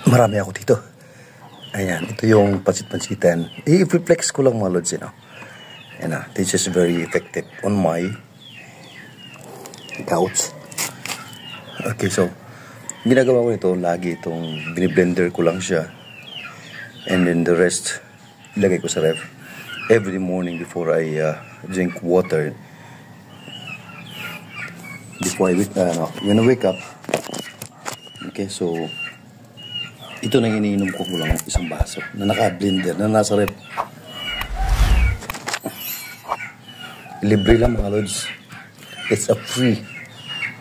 Marami ako dito. Ayan, ito yung pansit-pansitan. I-reflex ko lang mga lods, Ayan na, this is very effective on my couch. Okay, so, ginagawa ko ito, lagi itong biniblender ko lang siya. And then the rest, ilagay ko sa ref. Every morning before I drink water, before I when I wake up, okay, so, ito na iniinom ko lang isang baso na naka-blender, na nasa ref. Libre lang mga lods. It's a free.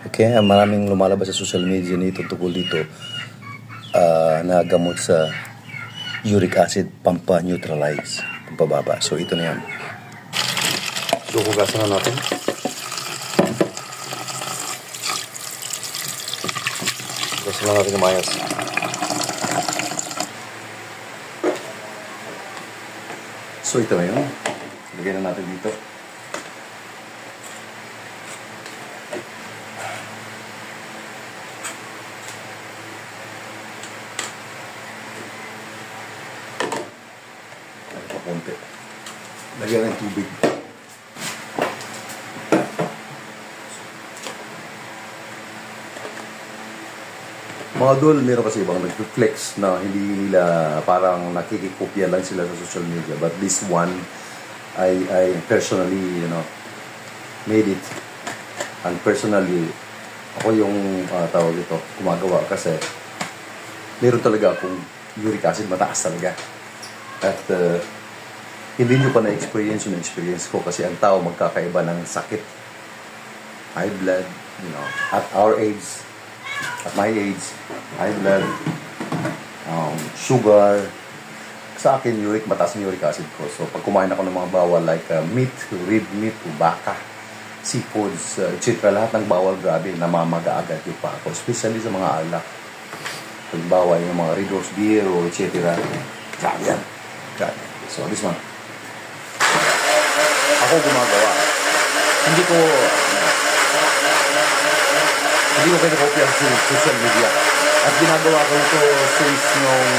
Okay, maraming lumalabas sa social media nito tungkol dito na gamot sa uric acid, pampa-neutralize, pampababa. So ito na yan. So hugasan na natin. Hugasan na natin yung mayas. So ito na yun. Lagyan na natin dito. Konti. Lagyan ng tubig. Mga dol, meron kasi ibang nag-flex na hindi nila parang nakikikopya lang sila sa social media. But this one, I personally, made it. And personally, ako yung tawag ito, gumagawa kasi meron talaga akong uric acid mataas talaga. At hindi nyo pa na-experience yung experience ko kasi ang tao magkakaiba ng sakit. High blood, at our age, at my age, high blood, sugar. Sa akin, mataas yung uric acid ko. So, pag kumain ako ng mga bawal like meat, red meat, baka, seafoods, etc. Lahat ng bawal, grabe, namamaga agad yung pa ako. Especially sa mga alak. Pag bawal yung mga red horse beer, etc. Grabe yan. Grabe. So, this one. Ako gumagawa. Hindi ko kinakopya sa social media. At ginagawa ko ito since nung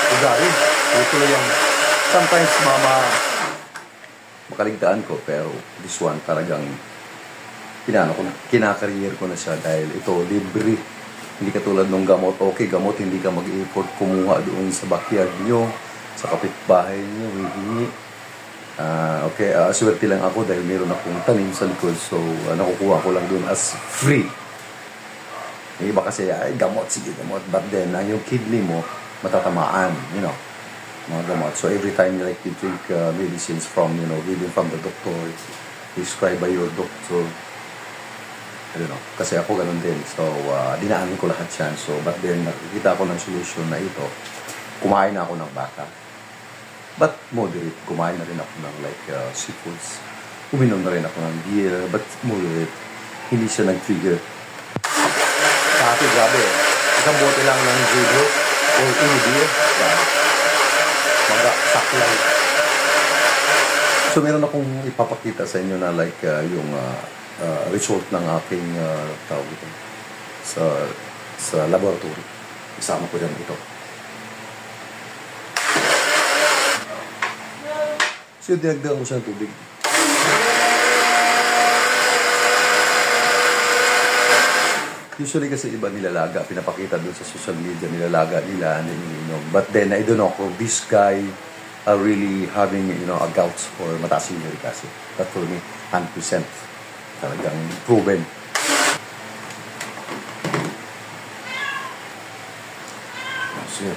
ugali. Ito yung sometimes makaligtaan ko, pero this one talagang kinakareer ko na siya dahil ito libre. Hindi katulad ng gamot. Okay, gamot, hindi ka mag-i-effort kumuha doon sa backyard nyo, sa kapitbahay nyo, hihingi. Okay, swerte lang ako dahil meron akong tanim sa likod, so nakukuha ko lang doon as free. Yung iba kasi, gamot, sige gamot, but then yung kidney mo matatamaan, mga gamot. So every time like you drink medicines from, given from the doctor, prescribed by your doctor, I don't know, kasi ako ganun din. So dinaanin ko lahat yan. So but then nakikita ko ng solution na ito, kumain na ako ng baka. But moderate, kumain na rin ako ng seafoods. Uminom na rin ako ng beer, but moderate. Hindi siya nag-trigger. Sa atin, grabe Isang bote lang ng zero o any beer, saklay. So meron akong ipapakita sa inyo na yung result ng aking tawag ito sa laboratory. Isama ko dyan ito. So, dinagdagan ko siya ng tubig. Usually kasi iba nilalaga, pinapakita doon sa social media, nilalaga nila, iniinom. But then, I don't know kung this guy are really having, a gout or mataas yung uric acid. But for me, 100% talagang proven. So,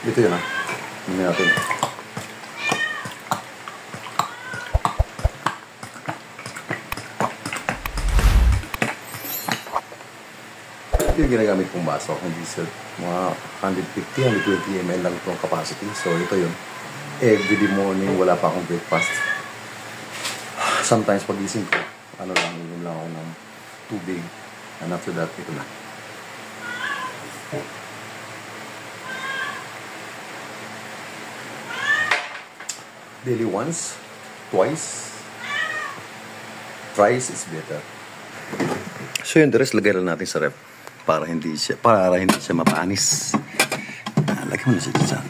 ito yun Hindi natin. Ito yung ginagamit kong baso, hindi sir, mga 150, 120 ml lang itong capacity. So ito yun. Every morning, wala pa akong breakfast. Sometimes pagising ko, inom lang ako ng tubig. And after that, ito na. Daily once, twice, thrice is better. So yun, the rest lagay lang natin sa ref. para hindi siya mapanis. Lagyan mo na siya dyan.